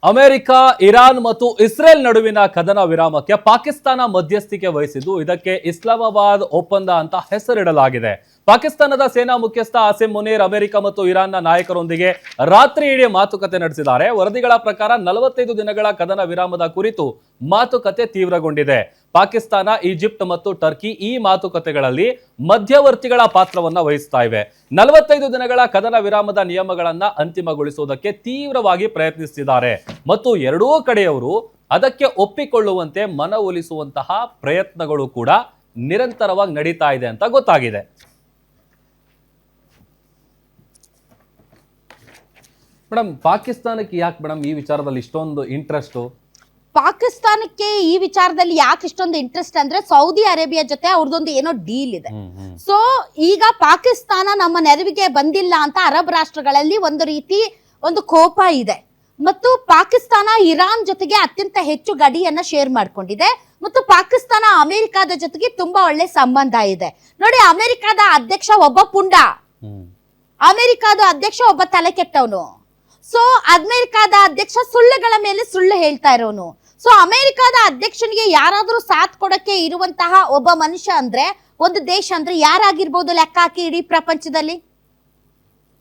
America, Iran ಮತ್ತು Israel ನಡುವಿನ ಕದನ ವಿರಾಮಕ್ಕೆ ಪಾಕಿಸ್ತಾನ ಮಧ್ಯಸ್ಥಿಕೆ ವಹಿಸಿದ್ದು ಇದಕ್ಕೆ ಇಸ್ಲಾಮಾಬಾದ್ ಒಪ್ಪಂದ ಅಂತ ಹೆಸರಿಡಲಾಗಿದೆ. ಪಾಕಿಸ್ತಾನದ ಸೇನಾ ಮುಖ್ಯಸ್ಥ ಆಸಿಮ್ ಮುನೀರ್ ಅಮೆರಿಕ ಮತ್ತು ಇರಾನ್ನ ನಾಯಕರೊಂದಿಗೆ ರಾತ್ರಿ ಇಡೀ ಮಾತುಕತೆ ನಡೆಸಿದ್ದಾರೆ. ವರದಿಗಳ ಪ್ರಕಾರ 45 ದಿನಗಳ ಕದನ ವಿರಾಮದ ಕುರಿತು ಮಾತುಕತೆ ತೀವ್ರಗೊಂಡಿದೆ. ಪಾಕಿಸ್ತಾನ, ಈಜಿಪ್ಟ್ ಮತ್ತು ಟರ್ಕಿ ಈ ಮಾತುಕತೆಗಳಲ್ಲಿ ಮಧ್ಯವರ್ತಿಗಳ ಪಾತ್ರವನ್ನ ವಹಿಸ್ತಾ ಇವೆ. 45 ದಿನಗಳ ಕದನ ವಿರಾಮದ ನಿಯಮಗಳನ್ನ ಅಂತಿಮಗೊಳಿಸುವುದಕ್ಕೆ ತೀವ್ರವಾಗಿ ಪ್ರಯತ್ನಿಸುತ್ತಿದ್ದಾರೆ ಮತ್ತು ಎರಡೂ ಕಡೆಯವರು ಅದಕ್ಕೆ ಒಪ್ಪಿಕೊಳ್ಳುವಂತೆ ಮನವೊಲಿಸುವಂತಹ ಪ್ರಯತ್ನಗಳು ಕೂಡ ನಿರಂತರವಾಗಿ ನಡೀತಾ ಇದೆ ಅಂತ ಗೊತ್ತಾಗಿದೆ. ಮೇಡಮ್, ಪಾಕಿಸ್ತಾನಕ್ಕೆ ಯಾಕೆ ಮೇಡಮ್ ಈ ವಿಚಾರದಲ್ಲಿ ಇಷ್ಟೊಂದು ಇಂಟ್ರೆಸ್ಟ್? ಪಾಕಿಸ್ತಾನಕ್ಕೆ ಈ ವಿಚಾರದಲ್ಲಿ ಯಾಕೆ ಇಷ್ಟೊಂದು ಇಂಟ್ರೆಸ್ಟ್ ಅಂದ್ರೆ ಸೌದಿ ಅರೇಬಿಯಾ ಜೊತೆ ಅವ್ರದೊಂದು ಏನೋ ಡೀಲ್ ಇದೆ. ಸೊ ಈಗ ಪಾಕಿಸ್ತಾನ ನಮ್ಮ ನೆರವಿಗೆ ಬಂದಿಲ್ಲ ಅಂತ ಅರಬ್ ರಾಷ್ಟ್ರಗಳಲ್ಲಿ ಒಂದು ಕೋಪ ಇದೆ ಮತ್ತು ಪಾಕಿಸ್ತಾನ ಇರಾನ್ ಜೊತೆಗೆ ಅತ್ಯಂತ ಹೆಚ್ಚು ಗಡಿಯನ್ನ ಶೇರ್ ಮಾಡ್ಕೊಂಡಿದೆ ಮತ್ತು ಪಾಕಿಸ್ತಾನ ಅಮೆರಿಕದ ಜೊತೆಗೆ ತುಂಬಾ ಒಳ್ಳೆ ಸಂಬಂಧ ಇದೆ. ನೋಡಿ, ಅಮೆರಿಕದ ಅಧ್ಯಕ್ಷ ಒಬ್ಬ ಪುಂಡ, ಅಮೆರಿಕದ ಅಧ್ಯಕ್ಷ ಒಬ್ಬ ತಲೆ ಕೆಟ್ಟವನು. ಸೊ ಅಮೆರಿಕದ ಅಧ್ಯಕ್ಷ ಸುಳ್ಳುಗಳ ಮೇಲೆ ಸುಳ್ಳು ಹೇಳ್ತಾ ಇರೋನು. ಸೊ ಅಮೆರಿಕದ ಅಧ್ಯಕ್ಷನಿಗೆ ಯಾರಾದ್ರೂ ಸಾಥ್ ಕೊಡಕ್ಕೆ ಇರುವಂತಹ ಒಬ್ಬ ಮನುಷ್ಯ ಅಂದ್ರೆ, ಒಂದು ದೇಶ ಅಂದ್ರೆ ಯಾರಾಗಿರ್ಬೋದು ಲೆಕ್ಕ ಹಾಕಿ ಇಡೀ ಪ್ರಪಂಚದಲ್ಲಿ?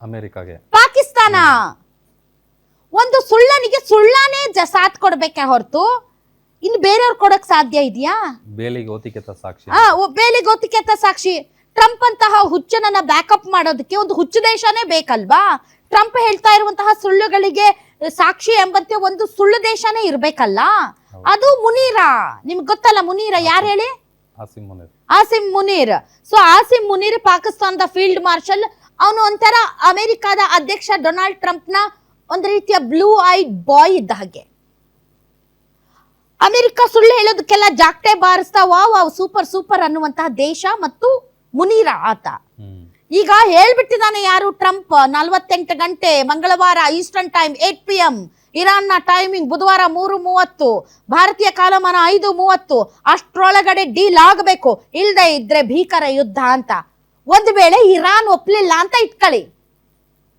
ಅಮೆರಿಕಾಗೆ ಪಾಕಿಸ್ತಾನ. ಒಂದು ಸುಳ್ಳನಿಗೆ ಸುಳ್ಳಾನೇ ಸಾಥ್ ಕೊಡ್ಬೇಕೆ ಹೊರತು ಇನ್ನು ಬೇರೆಯವ್ರು ಕೊಡಕ್ ಸಾಧ್ಯ ಇದೆಯಾ? ಬೇಲಿಗೋತಿಕೆತ ಸಾಕ್ಷಿ. ಬೇಲಿಗೋತಿಕೆತ ಸಾಕ್ಷಿ. ಟ್ರಂಪ್ ಅಂತಹ ಹುಚ್ಚನನ್ನ ಬ್ಯಾಕಪ್ ಮಾಡೋದಕ್ಕೆ ಒಂದು ಹುಚ್ಚು ದೇಶನೇ ಬೇಕಲ್ವಾ? ಟ್ರಂಪ್ ಹೇಳ್ತಾ ಇರುವಂತಹ ಸುಳ್ಳುಗಳಿಗೆ ಸಾಕ್ಷಿ ಎಂಬಂತೆ ಒಂದು ಸುಳ್ಳು ದೇಶನೇ ಇರ್ಬೇಕಲ್ಲ. ಅದು ಮುನೀರ. ನಿಮ್ಗೆ ಗೊತ್ತಲ್ಲ ಮುನೀರ ಯಾರು ಹೇಳಿ? Awesome Munir. So awesome Munir ಪಾಕಿಸ್ತಾನದ ಫೀಲ್ಡ್ ಮಾರ್ಷಲ್. ಅವನು ಒಂಥರ ಅಮೆರಿಕದ ಅಧ್ಯಕ್ಷ ಡೊನಾಲ್ಡ್ ಟ್ರಂಪ್ ನ ಒಂದು ರೀತಿಯ ಬ್ಲೂ ಐಡ್ ಬಾಯ್ ಇದ್ದ ಹಾಗೆ. ಅಮೆರಿಕ ಸುಳ್ಳು ಹೇಳೋದಕ್ಕೆಲ್ಲ ಜಾಕ್ಟೆ ಬಾರಿಸ್ತಾ ವಾವ್ ಸೂಪರ್ ಸೂಪರ್ ಅನ್ನುವಂತಹ ದೇಶ ಮತ್ತು ಮುನೀರ ಆತ. ಈಗ ಹೇಳ್ಬಿಟ್ಟಿದ್ದಾನೆ ಯಾರು? ಟ್ರಂಪ್ 48 ಗಂಟೆ ಮಂಗಳವಾರ ಈಸ್ಟರ್ನ್ ಟೈಮ್ 8 PM, ಇರಾನ್ನ ಟೈಮಿಂಗ್ ಬುಧವಾರ 3:30, ಭಾರತೀಯ ಕಾಲಮಾನ 5:30 ಅಷ್ಟ್ರೊಳಗಡೆ ಡೀಲ್ ಆಗಬೇಕು, ಇಲ್ದೇ ಇದ್ರೆ ಭೀಕರ ಯುದ್ಧ ಅಂತ. ಒಂದು ವೇಳೆ ಇರಾನ್ ಒಪ್ಲಿಲ್ಲ ಅಂತ ಇಟ್ಕೊಳ್ಳಿ,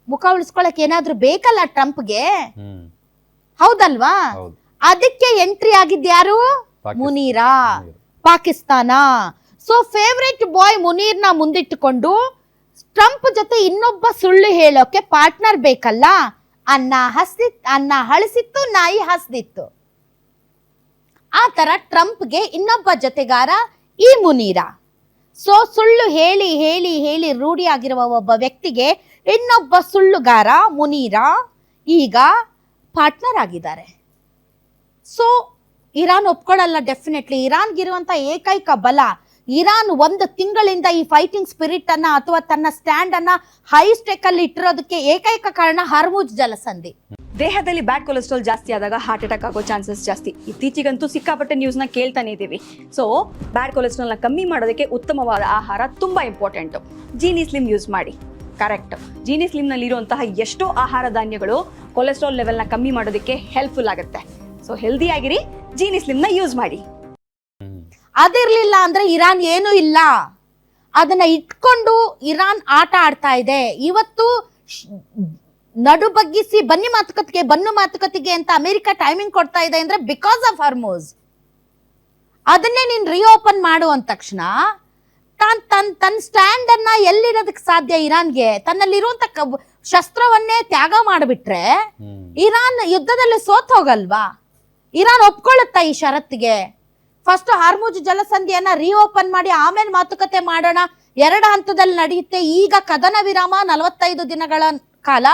ಮುಖ ಉಳಿಸ್ಕೊಳಕ್ ಏನಾದ್ರೂ ಬೇಕಲ್ಲ ಟ್ರಂಪ್ಗೆ, ಹೌದಲ್ವಾ? ಅದಕ್ಕೆ ಎಂಟ್ರಿ ಆಗಿದ್ಯಾರು? ಮುನೀರಾ, ಪಾಕಿಸ್ತಾನ. ಸೊ ಫೇವ್ರೆಟ್ ಬಾಯ್ ಮುನೀರ್ನ ಮುಂದಿಟ್ಟುಕೊಂಡು ಟ್ರಂಪ್ ಜೊತೆ ಇನ್ನೊಬ್ಬ ಸುಳ್ಳು ಹೇಳೋಕೆ ಪಾರ್ಟ್ನರ್ ಬೇಕಲ್ಲ. ಅನ್ನ ಹಳಸಿತ್ತು, ನಾಯಿ ಹಸ್ದಿತ್ತು. ಆ ತರ ಟ್ರಂಪ್ಗೆ ಇನ್ನೊಬ್ಬ ಜೊತೆಗಾರ ಈ ಮುನೀರ. ಸೊ ಸುಳ್ಳು ಹೇಳಿ ಹೇಳಿ ಹೇಳಿ ರೂಢಿಯಾಗಿರುವ ಒಬ್ಬ ವ್ಯಕ್ತಿಗೆ ಇನ್ನೊಬ್ಬ ಸುಳ್ಳುಗಾರ ಮುನೀರ ಈಗ ಪಾರ್ಟ್ನರ್ ಆಗಿದ್ದಾರೆ. ಸೊ ಇರಾನ್ ಒಪ್ಕೊಳ್ಳಲ್ಲ ಡೆಫಿನೆಟ್ಲಿ. ಇರಾನ್ಗಿರುವಂತ ಏಕೈಕ ಬಲ, ಇರಾನ್ ಒಂದು ತಿಂಗಳಿಂದ ಈ ಫೈಟಿಂಗ್ ಸ್ಪಿರಿಟ್ ಅನ್ನ ಅಥವಾ ತನ್ನ ಸ್ಟ್ಯಾಂಡ್ ಅನ್ನ ಹೈ ಸ್ಟೇಕ್ ಅಲ್ಲಿ ಇಟ್ಟಿರೋದಕ್ಕೆ ಏಕೈಕ ಕಾರಣ ಹರ್ಮುಜ್ ಜಲಸಂಧಿ. ದೇಹದಲ್ಲಿ ಬ್ಯಾಡ್ ಕೊಲೆಸ್ಟ್ರಾಲ್ ಜಾಸ್ತಿ ಆದಾಗ ಹಾರ್ಟ್ ಅಟ್ಯಾಕ್ ಆಗೋ ಚಾನ್ಸಸ್ ಜಾಸ್ತಿ. ಇತ್ತೀಚೆಗಂತೂ ಸಿಕ್ಕಾಪಟ್ಟೆ ನ್ಯೂಸ್ನ ಕೇಳ್ತಾನೆ ಇದ್ದೀವಿ. ಸೊ ಬ್ಯಾಡ್ ಕೊಲೆಸ್ಟ್ರಾಲ್ನ ಕಮ್ಮಿ ಮಾಡೋದಕ್ಕೆ ಉತ್ತಮವಾದ ಆಹಾರ ತುಂಬಾ ಇಂಪಾರ್ಟೆಂಟು. ಜೀನಿ ಸ್ಲಿಮ್ ಯೂಸ್ ಮಾಡಿ. ಕರೆಕ್ಟ್, ಜೀನಿ ಸ್ಲಿಮ್ನಲ್ಲಿರುವಂತಹ ಎಷ್ಟೋ ಆಹಾರ ಧಾನ್ಯಗಳು ಕೊಲೆಸ್ಟ್ರಾಲ್ ಲೆವೆಲ್ನ ಕಮ್ಮಿ ಮಾಡೋದಕ್ಕೆ ಹೆಲ್ಪ್ಫುಲ್ ಆಗುತ್ತೆ. ಸೊ ಹೆಲ್ದಿ ಆಗಿರಿ, ಜೀನಿ ಸ್ಲಿಮ್ನ ಯೂಸ್ ಮಾಡಿ. ಅದಿರ್ಲಿಲ್ಲ ಅಂದ್ರೆ ಇರಾನ್ ಏನೂ ಇಲ್ಲ. ಅದನ್ನ ಇಟ್ಕೊಂಡು ಇರಾನ್ ಆಟ ಆಡ್ತಾ ಇದೆ. ಇವತ್ತು ನಡು ಬಗ್ಗಿಸಿ ಬನ್ನು ಮಾತುಕತೆಗೆ ಅಂತ ಅಮೆರಿಕ ಟೈಮಿಂಗ್ ಕೊಡ್ತಾ ಇದೆ ಅಂದ್ರೆ ಬಿಕಾಸ್ ಆಫ್ ಹರ್ಮುಜ್. ಅದನ್ನೇ ನೀನ್ ರಿಓಪನ್ ಮಾಡು ಅಂದ ತಕ್ಷಣ ತನ್ನ ಸ್ಟ್ಯಾಂಡ್ ಅನ್ನ ಎಲ್ಲಿರೋದಕ್ಕೆ ಸಾಧ್ಯ? ಇರಾನ್ಗೆ ತನ್ನಲ್ಲಿರುವಂತ ಶಸ್ತ್ರವನ್ನೇ ತ್ಯಾಗ ಮಾಡಿಬಿಟ್ರೆ ಇರಾನ್ ಯುದ್ಧದಲ್ಲಿ ಸೋತ್ ಹೋಗಲ್ವಾ? ಇರಾನ್ ಒಪ್ಕೊಳ್ಳುತ್ತಾ ಈ ಷರತ್ತಿಗೆ? ಫಸ್ಟ್ ಹಾರ್ಮುಜ್ ಜಲಸಂಧಿಯನ್ನ ರಿಓಪನ್ ಮಾಡಿ ಆಮೇಲೆ ಮಾತುಕತೆ ಮಾಡೋಣ. 2 ಹಂತದಲ್ಲಿ ನಡೆಯುತ್ತೆ. ಈಗ ಕದನ ವಿರಾಮ 45 ದಿನಗಳ ಕಾಲ.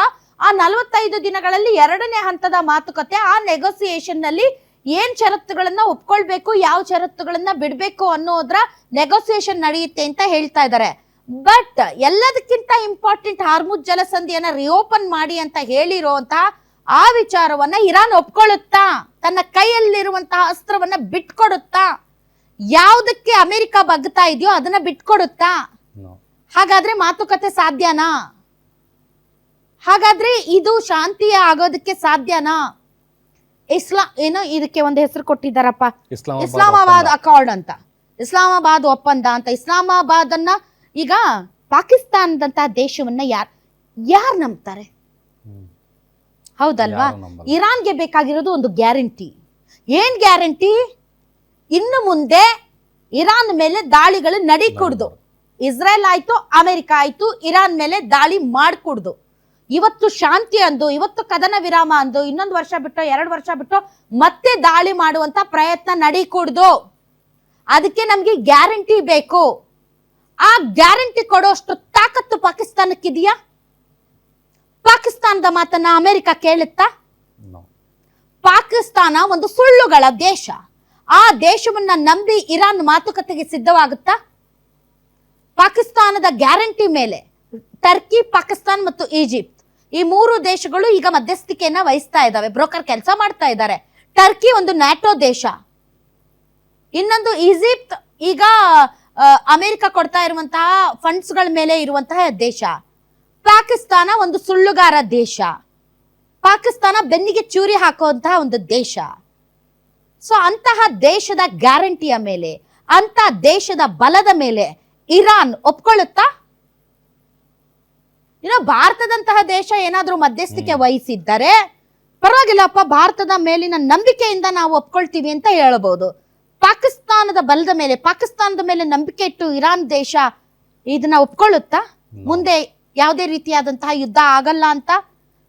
ಆ 45 ದಿನಗಳಲ್ಲಿ 2ನೇ ಹಂತದ ಮಾತುಕತೆ. ಆ ನೆಗೋಸಿಯೇಷನ್ ನಲ್ಲಿ ಏನ್ ಷರತ್ತುಗಳನ್ನ ಒಪ್ಕೊಳ್ಬೇಕು, ಯಾವ ಷರತ್ತುಗಳನ್ನ ಬಿಡ್ಬೇಕು ಅನ್ನೋದ್ರ ನೆಗೋಸಿಯೇಷನ್ ನಡೆಯುತ್ತೆ ಅಂತ ಹೇಳ್ತಾ ಇದ್ದಾರೆ. ಬಟ್ ಎಲ್ಲದಕ್ಕಿಂತ ಇಂಪಾರ್ಟೆಂಟ್, ಹಾರ್ಮುಜ್ ಜಲಸಂಧಿಯನ್ನ ರಿಓಪನ್ ಮಾಡಿ ಅಂತ ಹೇಳಿರುವಂತಹ ಆ ವಿಚಾರವನ್ನ ಇರಾನ್ ಒಪ್ಕೊಳ್ಳುತ್ತಾ? ತನ್ನ ಕೈಯಲ್ಲಿರುವಂತಹ ಅಸ್ತ್ರವನ್ನ ಬಿಟ್ಕೊಡುತ್ತಾ? ಯಾವುದಕ್ಕೆ ಅಮೆರಿಕ ಬಗ್ತಾ ಇದೆಯೋ ಅದನ್ನ ಬಿಟ್ಕೊಡುತ್ತಾ? ಹಾಗಾದ್ರೆ ಮಾತುಕತೆ ಸಾಧ್ಯನಾ? ಹಾಗಾದ್ರೆ ಇದು ಶಾಂತಿಯ ಆಗೋದಕ್ಕೆ ಸಾಧ್ಯನಾ? ಇದಕ್ಕೆ ಒಂದು ಹೆಸರು ಕೊಟ್ಟಿದ್ದಾರಪ್ಪ, ಇಸ್ಲಾಮಾಬಾದ್ ಅಕಾರ್ಡ್ ಅಂತ, ಇಸ್ಲಾಮಾಬಾದ್ ಒಪ್ಪಂದ ಅಂತ. ಇಸ್ಲಾಮಾಬಾದ್ ಅನ್ನ ಈಗ ಪಾಕಿಸ್ತಾನದಂತಹ ದೇಶವನ್ನ ಯಾರು ನಂಬ್ತಾರೆ? ಹೌದಲ್ವಾ? ಯಾರು ನಂಬಲ್ಲ. ಇರಾನ್ಗೆ ಬೇಕಾಗಿರೋದು ಒಂದು ಗ್ಯಾರಂಟಿ. ಏನ್ ಗ್ಯಾರಂಟಿ? ಇನ್ನು ಮುಂದೆ ಇರಾನ್ ಮೇಲೆ ದಾಳಿಗಳು ನಡೀಕೂಡ್ದು. ಇಸ್ರೇಲ್ ಆಯ್ತು, ಅಮೆರಿಕ ಆಯ್ತು, ಇರಾನ್ ಮೇಲೆ ದಾಳಿ ಮಾಡ್ಕೂಡ್ದು. ಇವತ್ತು ಶಾಂತಿ ಅಂದು, ಇವತ್ತು ಕದನ ವಿರಾಮ ಅಂದು, ಇನ್ನೊಂದು ವರ್ಷ ಬಿಟ್ಟು 2 ವರ್ಷ ಬಿಟ್ಟು ಮತ್ತೆ ದಾಳಿ ಮಾಡುವಂತ ಪ್ರಯತ್ನ ನಡೀಕೂಡ್ದು. ಅದಕ್ಕೆ ನಮ್ಗೆ ಗ್ಯಾರಂಟಿ ಬೇಕು. ಆ ಗ್ಯಾರಂಟಿ ಕೊಡೋಷ್ಟು ತಾಕತ್ತು ಪಾಕಿಸ್ತಾನಕ್ಕಿದೆಯಾ? ಪಾಕಿಸ್ತಾನದ ಮಾತನ್ನ ಅಮೆರಿಕ ಕೇಳುತ್ತಾ? ಪಾಕಿಸ್ತಾನ ಒಂದು ಸುಳ್ಳುಗಳ ದೇಶ. ಆ ದೇಶವನ್ನ ನಂಬಿ ಇರಾನ್ ಮಾತುಕತೆಗೆ ಸಿದ್ಧವಾಗುತ್ತಾ? ಪಾಕಿಸ್ತಾನದ ಗ್ಯಾರಂಟಿ ಮೇಲೆ ಟರ್ಕಿ, ಪಾಕಿಸ್ತಾನ್ ಮತ್ತು ಈಜಿಪ್ಟ್ ಈ 3 ದೇಶಗಳು ಈಗ ಮಧ್ಯಸ್ಥಿಕೆಯನ್ನ ವಹಿಸ್ತಾ ಇದ್ದಾವೆ, ಬ್ರೋಕರ್ ಕೆಲಸ ಮಾಡ್ತಾ ಇದ್ದಾರೆ. ಟರ್ಕಿ ಒಂದು ನ್ಯಾಟೋ ದೇಶ, ಇನ್ನೊಂದು ಈಜಿಪ್ಟ್ ಈಗ ಅಮೆರಿಕ ಕೊಡ್ತಾ ಇರುವಂತಹ ಫಂಡ್ಸ್ಗಳ ಮೇಲೆ ಇರುವಂತಹ ದೇಶ. ಪಾಕಿಸ್ತಾನ ಒಂದು ಸುಳ್ಳುಗಾರ ದೇಶ. ಪಾಕಿಸ್ತಾನ ಬೆನ್ನಿಗೆ ಚೂರಿ ಹಾಕುವಂತಹ ಒಂದು ದೇಶ. ಸೊ ಅಂತಹ ದೇಶದ ಗ್ಯಾರಂಟಿಯ ಮೇಲೆ, ಅಂತ ದೇಶದ ಬಲದ ಮೇಲೆ ಇರಾನ್ ಒಪ್ಕೊಳ್ಳುತ್ತಾ? ಭಾರತದಂತಹ ದೇಶ ಏನಾದ್ರೂ ಮಧ್ಯಸ್ಥಿಕೆ ವಹಿಸಿದ್ದರೆ ಪರವಾಗಿಲ್ಲಪ್ಪ, ಭಾರತದ ಮೇಲಿನ ನಂಬಿಕೆಯಿಂದ ನಾವು ಒಪ್ಕೊಳ್ತೀವಿ ಅಂತ ಹೇಳಬಹುದು. ಪಾಕಿಸ್ತಾನದ ಬಲದ ಮೇಲೆ, ಪಾಕಿಸ್ತಾನದ ಮೇಲೆ ನಂಬಿಕೆ ಇಟ್ಟು ಇರಾನ್ ದೇಶ ಇದನ್ನ ಒಪ್ಕೊಳ್ಳುತ್ತಾ? ಮುಂದೆ ಯಾವುದೇ ರೀತಿಯಾದಂತಹ ಯುದ್ಧ ಆಗಲ್ಲ ಅಂತ?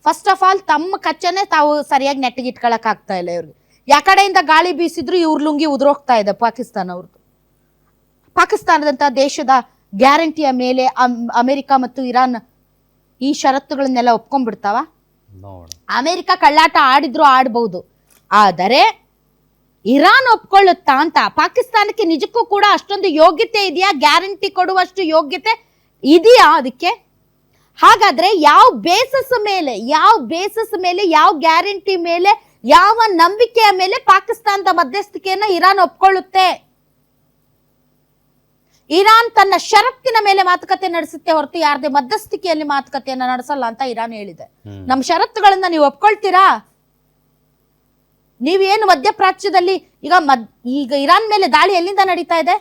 ಫಸ್ಟ್ ಆಫ್ ಆಲ್ ತಮ್ಮ ಕಚ್ಚನೆ ತಾವು ಸರಿಯಾಗಿ ನೆಟ್ಟಿಗೆ ಇಟ್ಕೊಳಕ್ ಆಗ್ತಾ ಇಲ್ಲ ಇವ್ರಿಗೆ. ಯಾಕಡೆಯಿಂದ ಗಾಳಿ ಬೀಸಿದ್ರು ಇವ್ರ ಲುಂಗಿ ಉದುರೋಗ್ತಾ ಇದೆ ಪಾಕಿಸ್ತಾನ ಅವ್ರದ್ದು. ಪಾಕಿಸ್ತಾನದಂತಹ ದೇಶದ ಗ್ಯಾರಂಟಿಯ ಮೇಲೆ ಅಮೆರಿಕ ಮತ್ತು ಇರಾನ್ ಈ ಷರತ್ತುಗಳನ್ನೆಲ್ಲ ಒಪ್ಕೊಂಡ್ಬಿಡ್ತಾವ? ಅಮೆರಿಕ ಕಳ್ಳಾಟ ಆಡಿದ್ರು ಆಡಬಹುದು, ಆದರೆ ಇರಾನ್ ಒಪ್ಕೊಳ್ಳುತ್ತಾ ಅಂತ? ಪಾಕಿಸ್ತಾನಕ್ಕೆ ನಿಜಕ್ಕೂ ಕೂಡ ಅಷ್ಟೊಂದು ಯೋಗ್ಯತೆ ಇದೆಯಾ? ಗ್ಯಾರಂಟಿ ಕೊಡುವಷ್ಟು ಯೋಗ್ಯತೆ ಇದೆಯಾ ಅದಕ್ಕೆ? ಹಾಗಾದ್ರೆ ಯಾವ ಬೇಸಸ್ ಮೇಲೆ, ಯಾವ ಗ್ಯಾರಂಟಿ ಮೇಲೆ, ಯಾವ ನಂಬಿಕೆಯ ಮೇಲೆ ಪಾಕಿಸ್ತಾನದ ಮಧ್ಯಸ್ಥಿಕೆಯನ್ನ ಇರಾನ್ ಒಪ್ಕೊಳ್ಳುತ್ತೆ? ಇರಾನ್ ತನ್ನ ಷರತ್ತಿನ ಮೇಲೆ ಮಾತುಕತೆ ನಡೆಸುತ್ತೆ ಹೊರತು ಯಾರದೇ ಮಧ್ಯಸ್ಥಿಕೆಯಲ್ಲಿ ಮಾತುಕತೆಯನ್ನ ನಡೆಸಲ್ಲ ಅಂತ ಇರಾನ್ ಹೇಳಿದೆ. ನಮ್ಮ ಷರತ್ತುಗಳನ್ನ ನೀವು ಒಪ್ಕೊಳ್ತೀರಾ? ನೀವೇನು ಮಧ್ಯಪ್ರಾಚ್ಯದಲ್ಲಿ ಈಗ ಇರಾನ್ ಮೇಲೆ ದಾಳಿ ಎಲ್ಲಿಂದ ನಡೀತಾ ಇದೆ?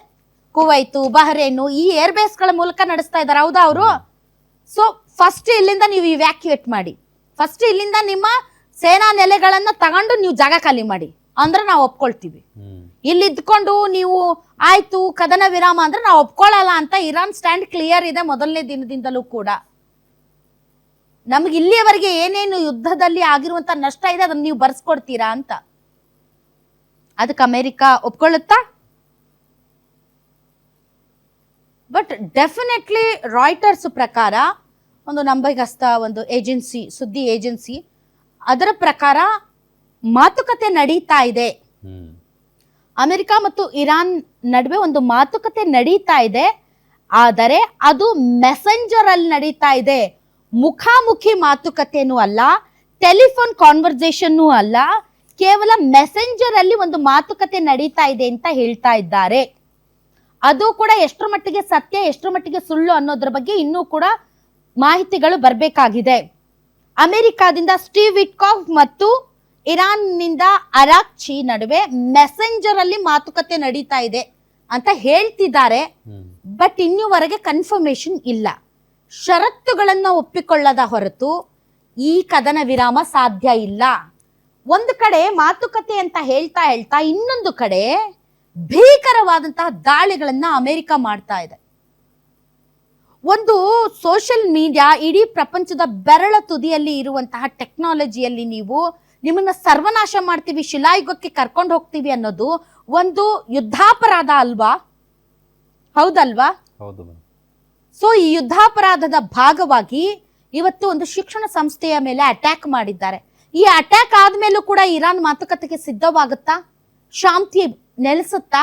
ಕುವೈತು, ಬಹರೇನು ಈ ಏರ್ ಬೇಸ್ ಗಳ ಮೂಲಕ ನಡೆಸ್ತಾ ಇದ್ದಾರೆ, ಹೌದಾ ಅವರು? ಸೊ ಫಸ್ಟ್ ಇಲ್ಲಿಂದ ನೀವು ಇವ್ಯಾಕ್ಯುಯೇಟ್ ಮಾಡಿ, ಫಸ್ಟ್ ಇಲ್ಲಿಂದ ನಿಮ್ಮ ಸೇನಾ ನೆಲೆಗಳನ್ನ ತಗೊಂಡು ನೀವು ಜಾಗ ಖಾಲಿ ಮಾಡಿ, ಅಂದ್ರೆ ನಾವು ಒಪ್ಕೊಳ್ತೀವಿ. ಇಲ್ಲಿ ಇದ್ಕೊಂಡು ನೀವು ಆಯ್ತು ಕದನ ವಿರಾಮ ಅಂದ್ರೆ ನಾವು ಒಪ್ಕೊಳ್ಳಲ್ಲ ಅಂತ ಇರಾನ್ ಸ್ಟ್ಯಾಂಡ್ ಕ್ಲಿಯರ್ ಇದೆ ಮೊದಲನೇ ದಿನದಿಂದಲೂ ಕೂಡ. ನಮ್ಗೆ ಇಲ್ಲಿಯವರೆಗೆ ಏನೇನು ಯುದ್ಧದಲ್ಲಿ ಆಗಿರುವಂತ ನಷ್ಟ ಇದೆ ಅದನ್ನ ನೀವು ಬರ್ಸ್ಕೊಡ್ತೀರಾ ಅಂತ. ಅದಕ್ಕೆ ಅಮೆರಿಕ ಒಪ್ಕೊಳ್ಳುತ್ತಾ? ಬಟ್ ಡೆಫಿನೆಟ್ಲಿ ರಾಯ್ಟರ್ಸ್ ಪ್ರಕಾರ, ಒಂದು ನಂಬಿಗಸ್ತ ಒಂದು ಏಜೆನ್ಸಿ, ಸುದ್ದಿ ಏಜೆನ್ಸಿ, ಅದರ ಪ್ರಕಾರ ಮಾತುಕತೆ ನಡೀತಾ ಇದೆ. ಅಮೆರಿಕ ಮತ್ತು ಇರಾನ್ ನಡುವೆ ಒಂದು ಮಾತುಕತೆ ನಡೀತಾ ಇದೆ, ಆದರೆ ಅದು ಮೆಸೆಂಜರ್ ಅಲ್ಲಿ ನಡೀತಾ ಇದೆ. ಮುಖಾಮುಖಿ ಮಾತುಕತೆನೂ ಅಲ್ಲ, ಟೆಲಿಫೋನ್ ಕಾನ್ವರ್ಸೇಷನ್ನೂ ಅಲ್ಲ, ಕೇವಲ ಮೆಸೆಂಜರ್ ಅಲ್ಲಿ ಒಂದು ಮಾತುಕತೆ ನಡೀತಾ ಇದೆ ಅಂತ ಹೇಳ್ತಾ ಇದ್ದಾರೆ. ಅದು ಕೂಡ ಎಷ್ಟರ ಮಟ್ಟಿಗೆ ಸತ್ಯ, ಎಷ್ಟರ ಮಟ್ಟಿಗೆ ಸುಳ್ಳು ಅನ್ನೋದ್ರ ಬಗ್ಗೆ ಇನ್ನೂ ಕೂಡ ಮಾಹಿತಿಗಳು ಬರಬೇಕಾಗಿದೆ. ಅಮೆರಿಕಾದಿಂದ ಸ್ಟೀವ್ ವಿಟ್ಕಾಫ್ ಮತ್ತು ಇರಾನ್ನಿಂದ ಅರಾಕ್ಚಿ ನಡುವೆ ಮೆಸೆಂಜರ್ ಅಲ್ಲಿ ಮಾತುಕತೆ ನಡೀತಾ ಇದೆ ಅಂತ ಹೇಳ್ತಿದ್ದಾರೆ. ಬಟ್ ಇನ್ನೂವರೆಗೆ ಕನ್ಫರ್ಮೇಶನ್ ಇಲ್ಲ. ಷರತ್ತುಗಳನ್ನ ಒಪ್ಪಿಕೊಳ್ಳದ ಹೊರತು ಈ ಕದನ ವಿರಾಮ ಸಾಧ್ಯ ಇಲ್ಲ. ಒಂದು ಕಡೆ ಮಾತುಕತೆ ಅಂತ ಹೇಳ್ತಾ ಇನ್ನೊಂದು ಕಡೆ ಭೀಕರವಾದಂತಹ ದಾಳಿಗಳನ್ನ ಅಮೆರಿಕ ಮಾಡ್ತಾ ಇದೆ. ಒಂದು ಸೋಷಿಯಲ್ ಮೀಡಿಯಾ ಇಡೀ ಪ್ರಪಂಚದ ಬೆರಳ ತುದಿಯಲ್ಲಿ ಇರುವಂತಹ ಟೆಕ್ನಾಲಜಿಯಲ್ಲಿ ನೀವು ನಿಮ್ಮನ್ನ ಸರ್ವನಾಶ ಮಾಡ್ತೀವಿ, ಶಿಲಾಯುಗಕ್ಕೆ ಕರ್ಕೊಂಡು ಹೋಗ್ತೀವಿ ಅನ್ನೋದು ಒಂದು ಯುದ್ಧಾಪರಾಧ ಅಲ್ವಾ? ಹೌದಲ್ವಾ? ಸೊ ಈ ಯುದ್ಧಾಪರಾಧದ ಭಾಗವಾಗಿ ಇವತ್ತು ಒಂದು ಶಿಕ್ಷಣ ಸಂಸ್ಥೆಯ ಮೇಲೆ ಅಟ್ಯಾಕ್ ಮಾಡಿದ್ದಾರೆ. ಈ ಅಟ್ಯಾಕ್ ಆದ್ಮೇಲೂ ಕೂಡ ಇರಾನ್ ಮಾತುಕತೆಗೆ ಸಿದ್ಧವಾಗುತ್ತಾ? ಶಾಂತಿ ನೆಲೆಸುತ್ತಾ?